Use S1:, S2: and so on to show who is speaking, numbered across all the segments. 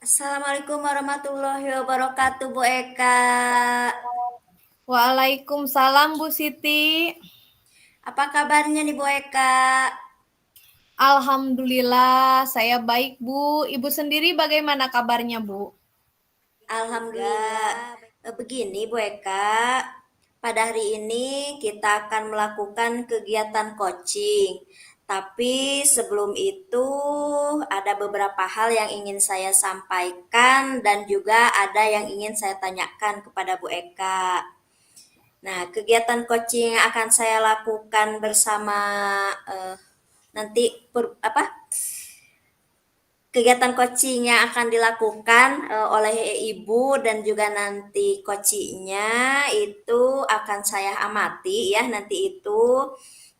S1: Assalamualaikum warahmatullahi wabarakatuh, Bu Eka.
S2: Waalaikumsalam Bu Siti.
S1: Apa kabarnya nih, Bu Eka?
S2: Alhamdulillah saya baik Bu. Ibu sendiri bagaimana kabarnya Bu?
S1: Alhamdulillah. Begini, Bu Eka. Pada hari ini kita akan melakukan kegiatan coaching. Tapi sebelum itu ada beberapa hal yang ingin saya sampaikan dan juga ada yang ingin saya tanyakan kepada Bu Eka. Nah, kegiatan coaching yang akan saya lakukan bersama eh, nanti kegiatan coaching yang akan dilakukan oleh ibu dan juga nanti coachingnya itu akan saya amati ya nanti itu.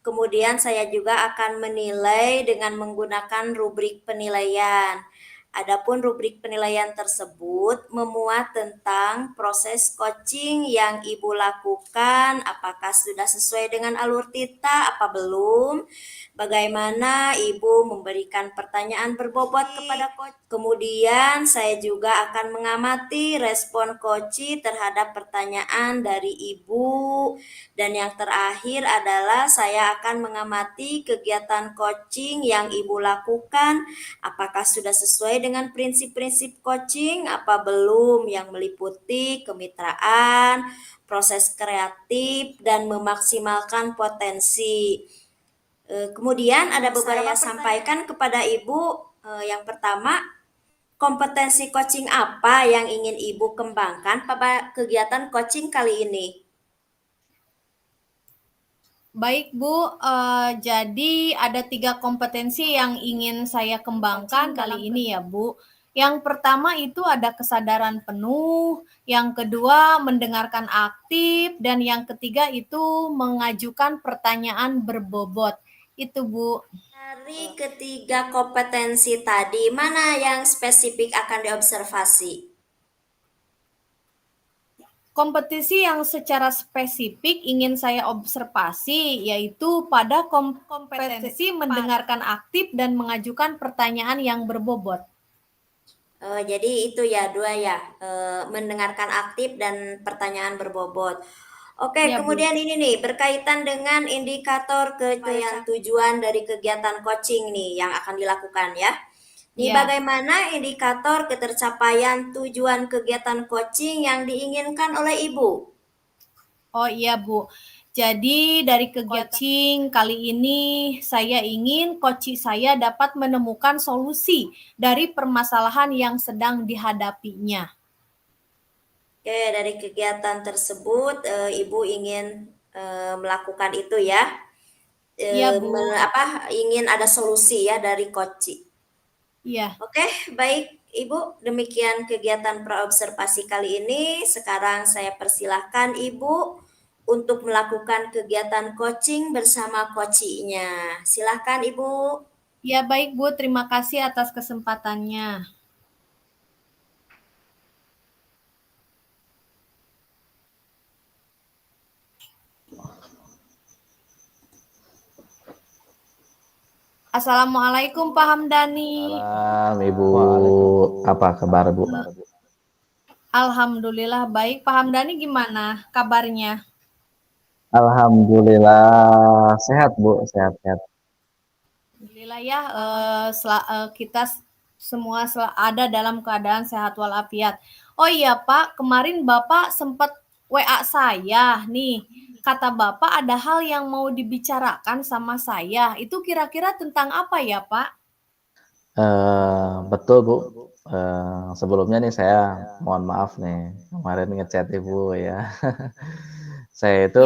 S1: Kemudian saya juga akan menilai dengan menggunakan rubrik penilaian. Adapun rubrik penilaian tersebut memuat tentang proses coaching yang Ibu lakukan, apakah sudah sesuai dengan alur tita, apa belum, bagaimana Ibu memberikan pertanyaan berbobot kepada coach. Kemudian saya juga akan mengamati respon coach terhadap pertanyaan dari Ibu. Dan yang terakhir adalah saya akan mengamati kegiatan coaching yang Ibu lakukan, apakah sudah sesuai dengan prinsip-prinsip coaching, apa belum, yang meliputi kemitraan, proses kreatif, dan memaksimalkan potensi. Kemudian ada beberapa saya sampaikan kepada Ibu. Yang pertama, kompetensi coaching apa yang ingin Ibu kembangkan pada kegiatan coaching kali ini?
S2: Baik Bu, jadi ada 3 kompetensi yang ingin saya kembangkan kali ini ya Bu. Yang pertama itu ada kesadaran penuh, yang kedua mendengarkan aktif, dan yang ketiga itu mengajukan pertanyaan berbobot. Itu Bu.
S1: Dari ketiga kompetensi tadi, mana yang spesifik akan diobservasi?
S2: Kompetisi yang secara spesifik ingin saya observasi yaitu pada kompetensi mendengarkan aktif dan mengajukan pertanyaan yang berbobot.
S1: Jadi itu ya dua ya, mendengarkan aktif dan pertanyaan berbobot. Oke,
S2: Ya, Bu.
S1: kemudian ini nih berkaitan dengan indikator kecapai tujuan dari kegiatan coaching nih yang akan dilakukan ya. Nih
S2: Ya.
S1: bagaimana indikator ketercapaian tujuan kegiatan coaching yang diinginkan oleh Ibu?
S2: Oh iya, Bu. Jadi dari kegiatan kali ini saya ingin coach saya dapat menemukan solusi dari permasalahan yang sedang dihadapinya.
S1: Oke, dari kegiatan tersebut Ibu ingin melakukan itu ya.
S2: Iya, Bu.
S1: Ingin ada solusi ya dari coaching.
S2: Iya.
S1: Oke, baik Ibu, demikian kegiatan praobservasi kali ini. Sekarang saya persilahkan Ibu untuk melakukan kegiatan coaching bersama coachingnya. Silahkan Ibu.
S2: Ya, baik, Bu. Terima kasih atas kesempatannya. Assalamualaikum Pak Hamdani.
S3: Malam Ibu, apa kabar Bu?
S2: Alhamdulillah baik. Pak Hamdani gimana kabarnya?
S3: Alhamdulillah sehat Bu, sehat-sehat.
S2: Alhamdulillah ya, kita semua ada dalam keadaan sehat walafiat. Oh iya Pak, kemarin Bapak sempat WA saya nih. Kata Bapak ada hal yang mau dibicarakan sama saya. Itu kira-kira tentang apa ya Pak?
S3: Betul Bu. Sebelumnya nih saya mohon maaf nih kemarin ngechat Ibu ya. Saya itu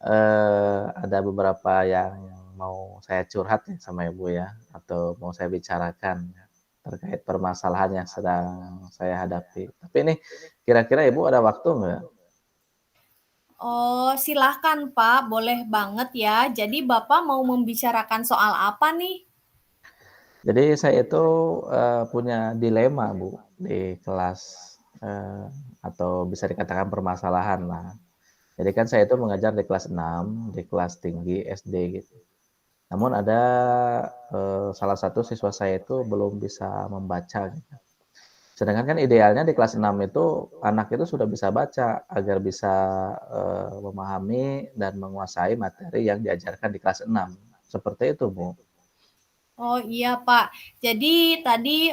S2: Iya Pak.
S3: ada beberapa yang mau saya curhat nih sama Ibu ya, atau mau saya bicarakan terkait permasalahan yang sedang saya hadapi. Tapi ini kira-kira Ibu ada waktu nggak?
S2: Oh, silahkan Pak, boleh banget ya. Jadi Bapak mau membicarakan soal apa nih?
S3: Jadi saya itu, punya dilema Bu, di kelas, atau bisa dikatakan permasalahan lah. Jadi kan saya itu mengajar di kelas 6, di kelas tinggi SD gitu. Namun ada, salah satu siswa saya itu belum bisa membaca gitu. Sedangkan kan idealnya di kelas 6 itu anak itu sudah bisa baca agar bisa, memahami dan menguasai materi yang diajarkan di kelas 6, seperti itu, Bu.
S2: Oh iya Pak, jadi tadi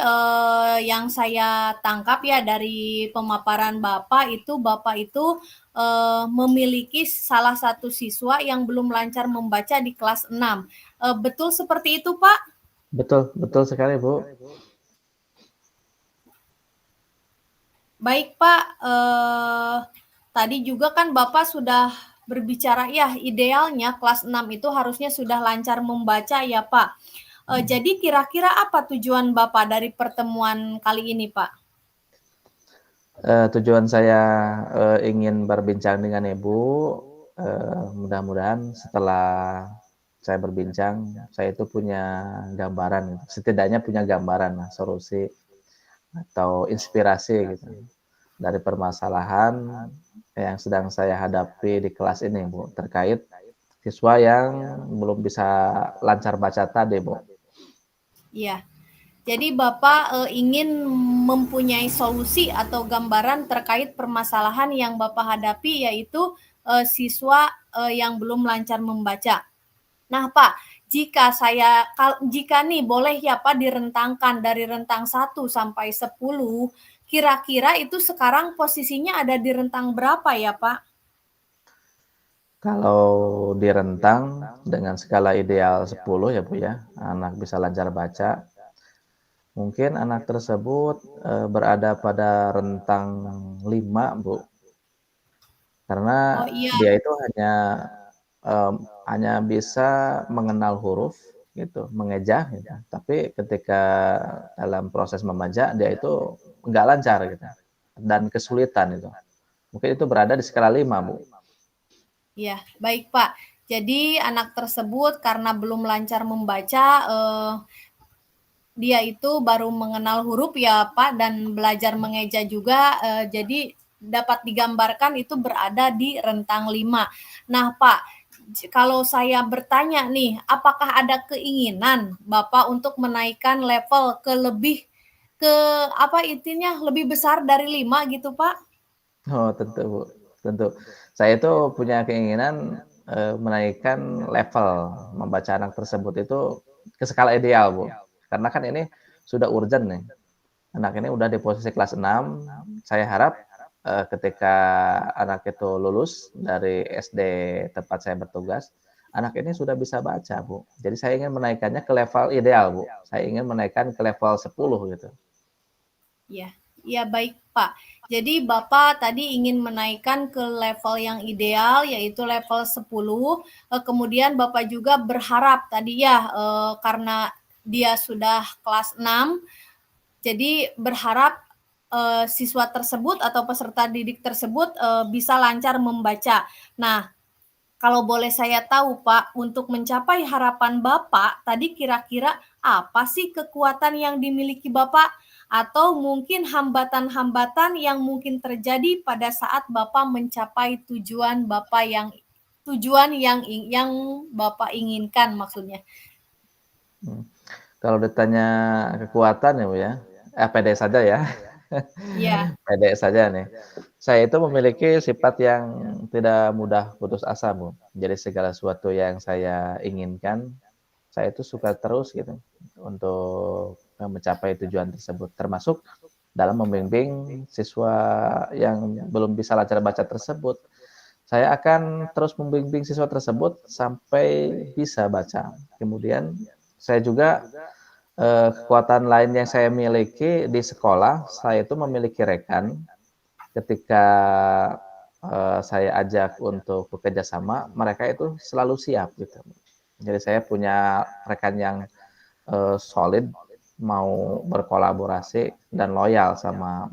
S2: yang saya tangkap ya dari pemaparan Bapak itu memiliki salah satu siswa yang belum lancar membaca di kelas 6. Betul seperti itu Pak?
S3: Betul, betul sekali, Bu.
S2: Baik Pak, tadi juga kan Bapak sudah berbicara ya idealnya kelas 6 itu harusnya sudah lancar membaca ya Pak. Jadi kira-kira apa tujuan Bapak dari pertemuan kali ini, Pak?
S3: Tujuan saya, ingin berbincang dengan Ibu, mudah-mudahan setelah saya berbincang, saya itu punya gambaran, setidaknya punya gambaran lah, solusi atau inspirasi gitu, dari permasalahan yang sedang saya hadapi di kelas ini, Bu, terkait siswa yang belum bisa lancar baca tadi, Bu.
S2: Iya. Jadi Bapak ingin mempunyai solusi atau gambaran terkait permasalahan yang Bapak hadapi yaitu siswa yang belum lancar membaca. Nah, Pak, jika nih boleh ya Pak direntangkan dari rentang 1 sampai 10, kira-kira itu sekarang posisinya ada di rentang berapa ya, Pak?
S3: Kalau direntang dengan skala ideal 10 ya, Bu, ya, anak bisa lancar baca, mungkin anak tersebut, berada pada rentang 5, Bu. Karena
S2: Oh iya,
S3: dia itu hanya bisa mengenal huruf gitu, mengeja gitu, tapi ketika dalam proses membaca dia itu nggak lancar gitu, dan kesulitan itu. Mungkin itu berada di skala 5, Bu.
S2: iya, baik Pak. Jadi anak tersebut karena belum lancar membaca, dia itu baru mengenal huruf ya Pak dan belajar mengeja juga, jadi dapat digambarkan itu berada di rentang 5. Nah Pak, kalau saya bertanya nih, apakah ada keinginan Bapak untuk menaikkan level ke apa intinya lebih besar dari 5 gitu Pak?
S3: Oh, tentu, Bu, tentu. Saya itu punya keinginan, menaikkan level membaca anak tersebut itu ke skala ideal, Bu. Karena kan ini sudah urgent nih. Anak ini udah di posisi kelas 6, saya harap, ketika anak itu lulus dari SD tempat saya bertugas, anak ini sudah bisa baca, Bu. Jadi saya ingin menaikkannya ke level ideal, Bu. Saya ingin menaikkan ke level 10 gitu.
S2: Ya, ya baik Pak. Jadi Bapak tadi ingin menaikkan ke level yang ideal yaitu level 10. Kemudian Bapak juga berharap tadi ya karena dia sudah kelas 6, jadi berharap siswa tersebut atau peserta didik tersebut bisa lancar membaca. Nah, kalau boleh saya tahu Pak, untuk mencapai harapan Bapak, tadi kira-kira apa sih kekuatan yang dimiliki Bapak? Atau mungkin hambatan-hambatan yang mungkin terjadi pada saat Bapak mencapai tujuan yang Bapak inginkan maksudnya.
S3: Kalau ditanya kekuatan ya, Bu, ya, pede saja ya.
S2: Iya,
S3: Pede saja nih. Saya itu memiliki sifat yang tidak mudah putus asa, Bu. Jadi segala sesuatu yang saya inginkan, saya itu suka terus gitu untuk mencapai tujuan tersebut, termasuk dalam membimbing siswa yang belum bisa lancar baca tersebut. Saya akan terus membimbing siswa tersebut sampai bisa baca. Kemudian saya juga kekuatan lain yang saya miliki di sekolah, saya itu memiliki rekan ketika saya ajak untuk bekerja sama, mereka itu selalu siap gitu. Jadi saya punya rekan yang solid, mau berkolaborasi dan loyal sama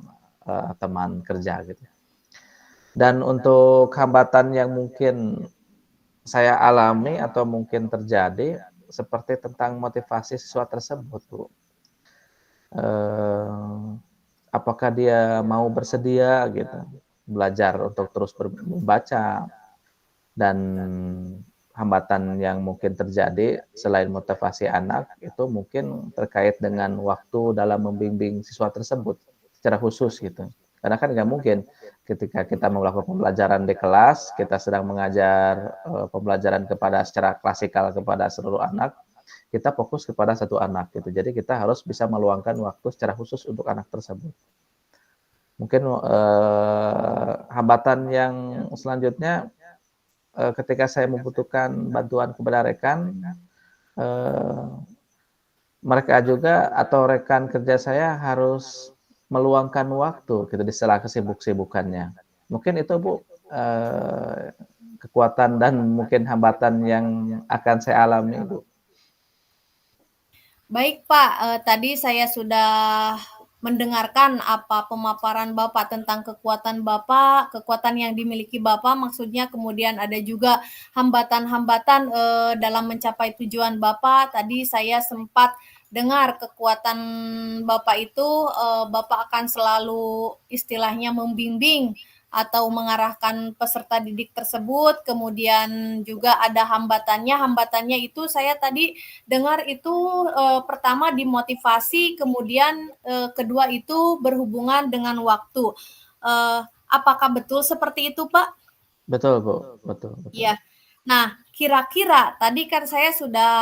S3: teman kerja gitu. Dan untuk hambatan yang mungkin saya alami atau mungkin terjadi seperti tentang motivasi siswa tersebut, Bu. Eh, apakah dia mau bersedia gitu belajar untuk terus membaca, dan hambatan yang mungkin terjadi selain motivasi anak itu mungkin terkait dengan waktu dalam membimbing siswa tersebut. secara khusus gitu. Karena kan nggak mungkin ketika kita melakukan pembelajaran di kelas, kita sedang mengajar pembelajaran secara klasikal kepada seluruh anak, kita fokus kepada satu anak gitu. Jadi kita harus bisa meluangkan waktu secara khusus untuk anak tersebut. Mungkin hambatan yang selanjutnya ketika saya membutuhkan bantuan kepada rekan, mereka juga atau rekan kerja saya harus meluangkan waktu gitu di sela kesibuk-sibukannya. Mungkin itu Bu kekuatan dan mungkin hambatan yang akan saya alami Bu.
S2: Baik Pak, tadi saya sudah mendengarkan apa pemaparan Bapak tentang kekuatan Bapak, kekuatan yang dimiliki Bapak, maksudnya kemudian ada juga hambatan-hambatan dalam mencapai tujuan Bapak. Tadi saya sempat dengar kekuatan Bapak itu, Bapak akan selalu istilahnya membimbing atau mengarahkan peserta didik tersebut, kemudian juga ada hambatannya itu saya tadi dengar itu pertama dimotivasi, kemudian kedua itu berhubungan dengan waktu. Apakah betul seperti itu, Pak?
S3: Betul Bu, betul.
S2: Iya. Nah, kira-kira tadi kan saya sudah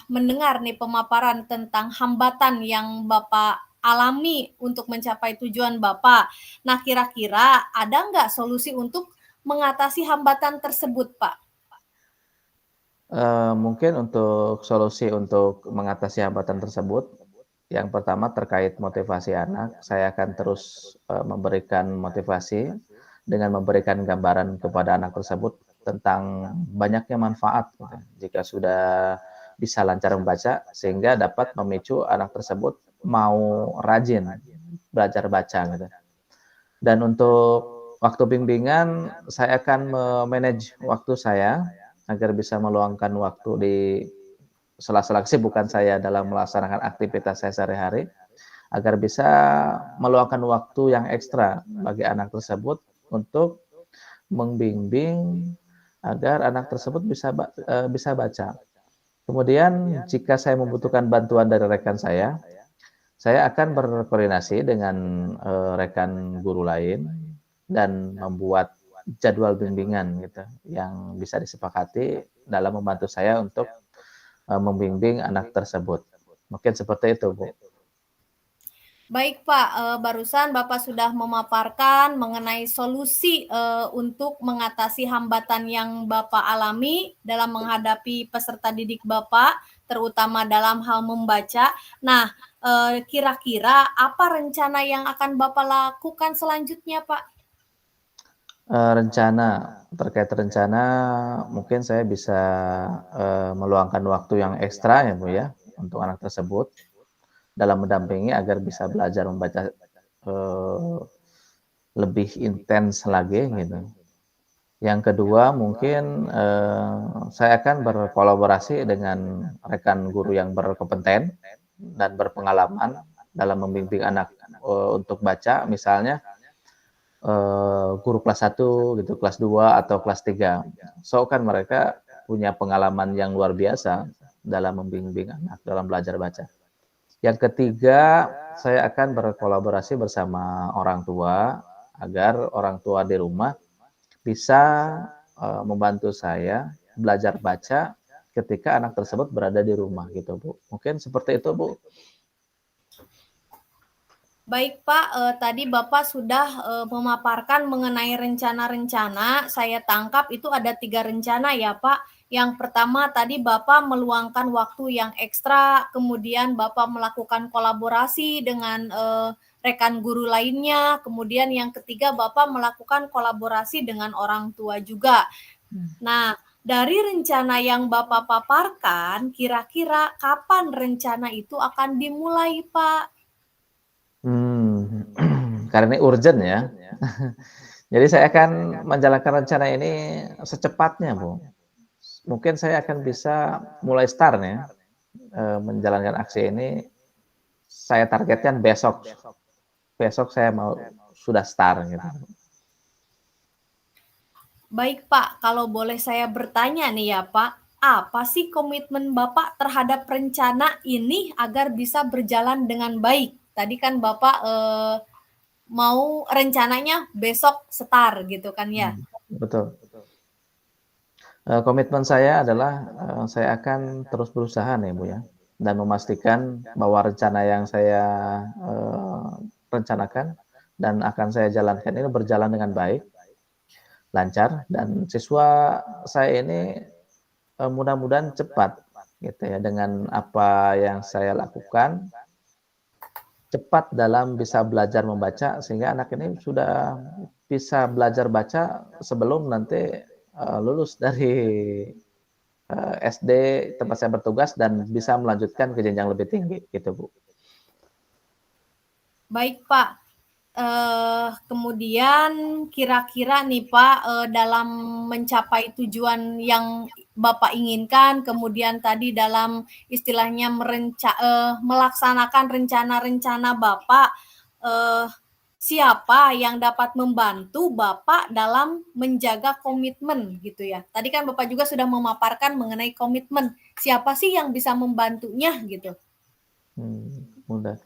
S2: mendengar nih pemaparan tentang hambatan yang Bapak alami untuk mencapai tujuan Bapak. Nah, kira-kira ada nggak solusi untuk mengatasi hambatan tersebut, Pak?
S3: Mungkin untuk solusi untuk mengatasi hambatan tersebut, yang pertama terkait motivasi anak, saya akan terus memberikan motivasi dengan memberikan gambaran kepada anak tersebut tentang banyaknya manfaat gitu. Jika sudah bisa lancar membaca sehingga dapat memicu anak tersebut mau rajin belajar baca gitu. Dan untuk waktu bimbingan saya akan memanage waktu saya agar bisa meluangkan waktu di sela-sela kesibukan saya dalam melaksanakan aktivitas saya sehari-hari agar bisa meluangkan waktu yang ekstra bagi anak tersebut untuk membimbing agar anak tersebut bisa baca. Kemudian jika saya membutuhkan bantuan dari rekan saya akan berkoordinasi dengan rekan guru lain dan membuat jadwal bimbingan gitu yang bisa disepakati dalam membantu saya untuk membimbing anak tersebut. Mungkin seperti itu, Bu.
S2: Baik Pak, barusan Bapak sudah memaparkan mengenai solusi, untuk mengatasi hambatan yang Bapak alami dalam menghadapi peserta didik Bapak, terutama dalam hal membaca. Nah, kira-kira apa rencana yang akan Bapak lakukan selanjutnya, Pak?
S3: Terkait rencana mungkin saya bisa meluangkan waktu yang ekstra ya Bu ya untuk anak tersebut dalam mendampingi agar bisa belajar membaca lebih intens lagi gitu. Yang kedua mungkin saya akan berkolaborasi dengan rekan guru yang berkompeten dan berpengalaman dalam membimbing anak untuk baca, misalnya guru kelas 1 gitu, kelas 2 atau kelas 3. So kan mereka punya pengalaman yang luar biasa dalam membimbing anak dalam belajar baca. Yang ketiga, saya akan berkolaborasi bersama orang tua agar orang tua di rumah bisa membantu saya belajar baca ketika anak tersebut berada di rumah gitu Bu. Mungkin seperti itu Bu.
S2: Baik Pak, tadi Bapak sudah memaparkan mengenai rencana-rencana, saya tangkap itu ada 3 rencana ya Pak. Yang pertama tadi Bapak meluangkan waktu yang ekstra, kemudian Bapak melakukan kolaborasi dengan rekan guru lainnya, kemudian yang ketiga Bapak melakukan kolaborasi dengan orang tua juga. Nah, dari rencana yang Bapak paparkan, kira-kira kapan rencana itu akan dimulai Pak?
S3: Karena ini urgent ya. Jadi saya akan menjalankan rencana ini secepatnya, Bu. Mungkin saya akan bisa mulai start ya, menjalankan aksi ini. Saya targetkan besok. Besok saya mau sudah start gitu.
S2: Baik Pak, kalau boleh saya bertanya nih ya Pak, apa sih komitmen Bapak terhadap rencana ini agar bisa berjalan dengan baik? Tadi kan Bapak mau rencananya besok setar gitu kan ya.
S3: Betul. Komitmen saya adalah saya akan terus berusaha nih Bu ya, dan memastikan bahwa rencana yang saya rencanakan dan akan saya jalankan ini berjalan dengan baik, lancar, dan siswa saya ini mudah-mudahan cepat gitu ya dengan apa yang saya lakukan, cepat dalam bisa belajar membaca sehingga anak ini sudah bisa belajar baca sebelum nanti lulus dari SD tempat saya bertugas dan bisa melanjutkan ke jenjang lebih tinggi gitu Bu.
S2: Baik Pak, kemudian kira-kira nih Pak, dalam mencapai tujuan yang Bapak inginkan, kemudian tadi dalam istilahnya melaksanakan rencana-rencana Bapak, siapa yang dapat membantu Bapak dalam menjaga komitmen gitu ya. Tadi kan Bapak juga sudah memaparkan mengenai komitmen. Siapa sih yang bisa membantunya gitu?
S3: Mudah.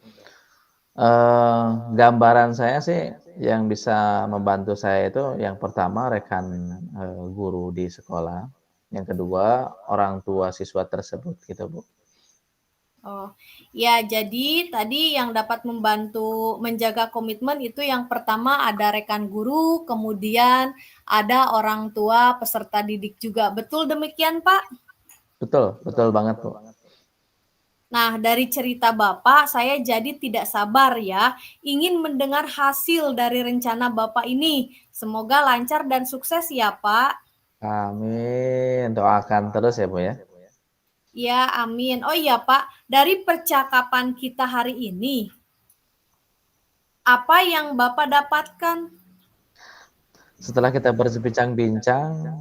S3: Gambaran saya sih yang bisa membantu saya itu yang pertama rekan guru di sekolah, yang kedua orang tua siswa tersebut gitu Bu.
S2: Oh, ya jadi tadi yang dapat membantu menjaga komitmen itu yang pertama ada rekan guru, kemudian ada orang tua peserta didik juga. Betul demikian, Pak?
S3: Betul, betul banget Bu.
S2: Nah, dari cerita Bapak, saya jadi tidak sabar ya, ingin mendengar hasil dari rencana Bapak ini. Semoga lancar dan sukses ya, Pak.
S3: Amin, doakan terus ya Bu ya.
S2: Ya, amin. Oh iya, Pak, dari percakapan kita hari ini, apa yang Bapak dapatkan?
S3: Setelah kita berbincang-bincang,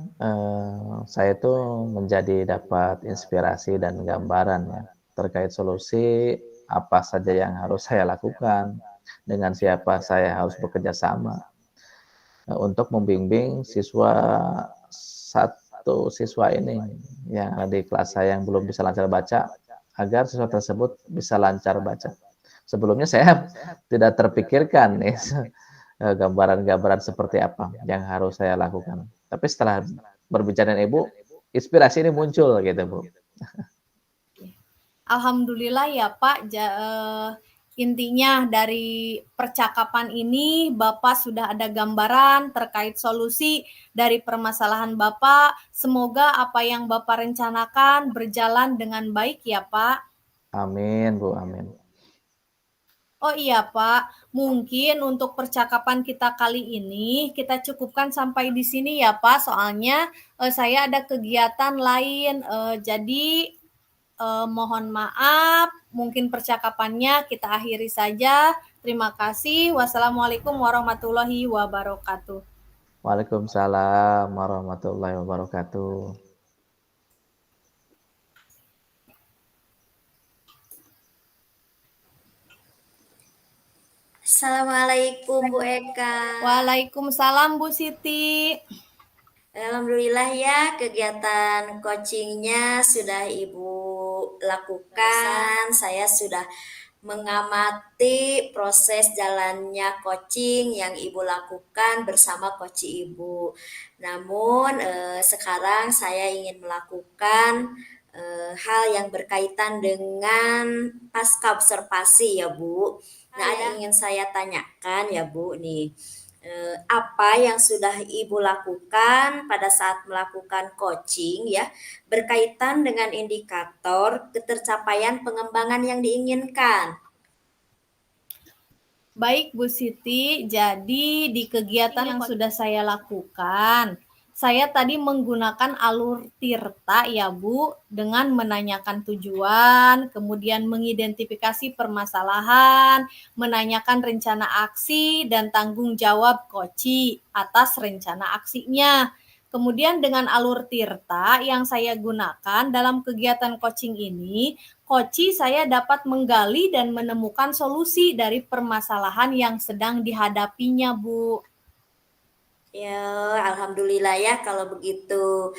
S3: saya tuh menjadi dapat inspirasi dan gambaran ya terkait solusi apa saja yang harus saya lakukan, dengan siapa saya harus bekerja sama untuk membimbing siswa satu siswa ini yang ada di kelas saya yang belum bisa lancar baca, agar siswa tersebut bisa lancar baca. Sebelumnya saya tidak terpikirkan nih gambaran-gambaran seperti apa yang harus saya lakukan. Tapi setelah berbicara dengan Ibu, inspirasi ini muncul gitu Bu.
S2: Alhamdulillah ya Pak, intinya dari percakapan ini Bapak sudah ada gambaran terkait solusi dari permasalahan Bapak. Semoga apa yang Bapak rencanakan berjalan dengan baik ya Pak.
S3: Amin Bu, amin.
S2: Oh iya Pak, mungkin untuk percakapan kita kali ini kita cukupkan sampai di sini ya Pak. Soalnya saya ada kegiatan lain, jadi mohon maaf, mungkin percakapannya kita akhiri saja. Terima kasih. Wassalamualaikum warahmatullahi wabarakatuh.
S3: Waalaikumsalam warahmatullahi wabarakatuh.
S1: Assalamualaikum Bu Eka.
S2: Waalaikumsalam Bu Siti.
S1: Alhamdulillah ya, kegiatan coachingnya sudah Ibu lakukan. Saya sudah mengamati proses jalannya coaching yang Ibu lakukan bersama coach Ibu. Namun sekarang saya ingin melakukan hal yang berkaitan dengan pasca observasi ya Bu. Nah, ada yang ingin saya tanyakan ya Bu nih. Apa yang sudah Ibu lakukan pada saat melakukan coaching ya berkaitan dengan indikator ketercapaian pengembangan yang diinginkan.
S2: Baik Bu Siti, jadi di kegiatan yang sudah saya lakukan, saya tadi menggunakan alur Tirta ya Bu, dengan menanyakan tujuan, kemudian mengidentifikasi permasalahan, menanyakan rencana aksi dan tanggung jawab koci atas rencana aksinya. Kemudian dengan alur Tirta yang saya gunakan dalam kegiatan coaching ini, koci saya dapat menggali dan menemukan solusi dari permasalahan yang sedang dihadapinya, Bu.
S1: Ya, alhamdulillah ya kalau begitu.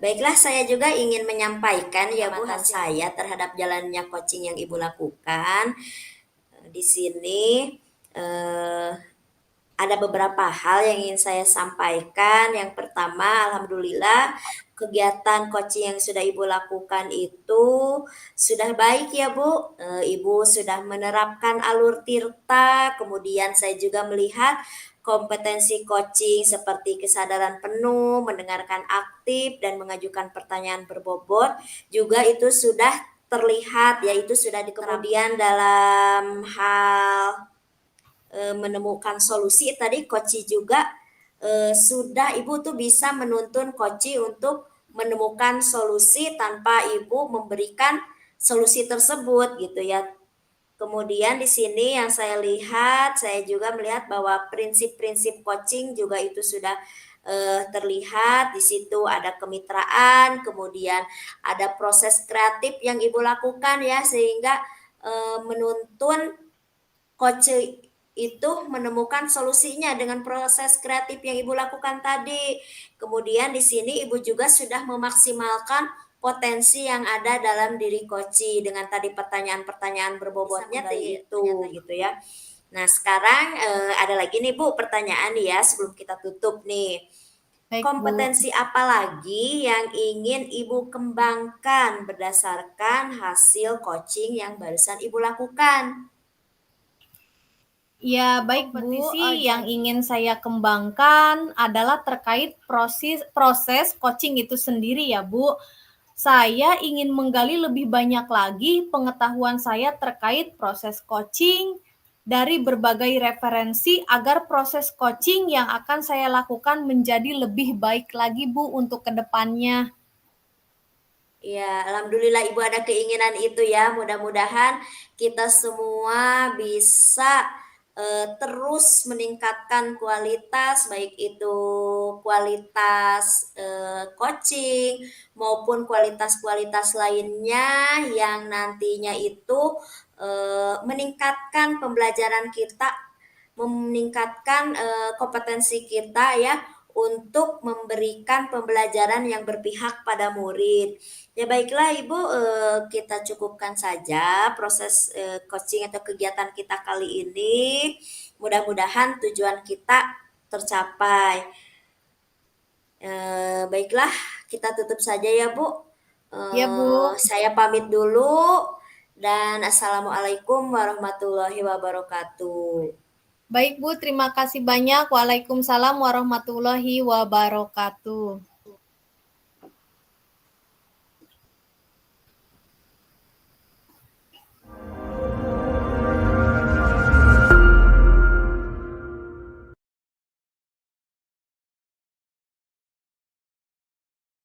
S1: Baiklah, saya juga ingin menyampaikan ya Bu hasil saya terhadap jalannya coaching yang Ibu lakukan di sini. Ada beberapa hal yang ingin saya sampaikan. Yang pertama, alhamdulillah kegiatan coaching yang sudah Ibu lakukan itu sudah baik ya Bu. Ibu sudah menerapkan alur tirta, kemudian saya juga melihat kompetensi coaching seperti kesadaran penuh, mendengarkan aktif, dan mengajukan pertanyaan berbobot juga itu sudah terlihat, yaitu sudah kemudian dalam hal menemukan solusi tadi Koci juga sudah Ibu tuh bisa menuntun Koci untuk menemukan solusi tanpa Ibu memberikan solusi tersebut gitu ya. Kemudian di sini yang saya lihat, saya juga melihat bahwa prinsip-prinsip coaching juga itu sudah terlihat. Di situ ada kemitraan, kemudian ada proses kreatif yang Ibu lakukan ya, sehingga menuntun coach itu menemukan solusinya dengan proses kreatif yang Ibu lakukan tadi. Kemudian di sini Ibu juga sudah memaksimalkan potensi yang ada dalam diri Koci dengan tadi pertanyaan-pertanyaan berbobotnya tadi itu gitu ya. Nah, sekarang ada lagi nih Bu pertanyaan nih ya sebelum kita tutup nih.
S2: Baik,
S1: Kompetensi
S2: Bu.
S1: apa lagi yang ingin Ibu kembangkan berdasarkan hasil coaching yang barusan Ibu lakukan?
S2: Ya, baik Bu. Kompetisi yang ingin saya kembangkan adalah terkait proses coaching itu sendiri ya Bu. Saya ingin menggali lebih banyak lagi pengetahuan saya terkait proses coaching dari berbagai referensi agar proses coaching yang akan saya lakukan menjadi lebih baik lagi Bu untuk kedepannya.
S1: Ya, alhamdulillah Ibu ada keinginan itu ya. Mudah-mudahan kita semua bisa terus meningkatkan kualitas, baik itu kualitas coaching maupun kualitas-kualitas lainnya yang nantinya itu meningkatkan pembelajaran kita, meningkatkan kompetensi kita ya untuk memberikan pembelajaran yang berpihak pada murid. Ya baiklah Ibu, kita cukupkan saja proses coaching atau kegiatan kita kali ini. Mudah-mudahan tujuan kita tercapai. Baiklah, kita tutup saja ya Bu.
S2: Ya Bu.
S1: Saya pamit dulu dan assalamualaikum warahmatullahi wabarakatuh.
S2: Baik Bu, terima kasih banyak. Waalaikumsalam warahmatullahi wabarakatuh.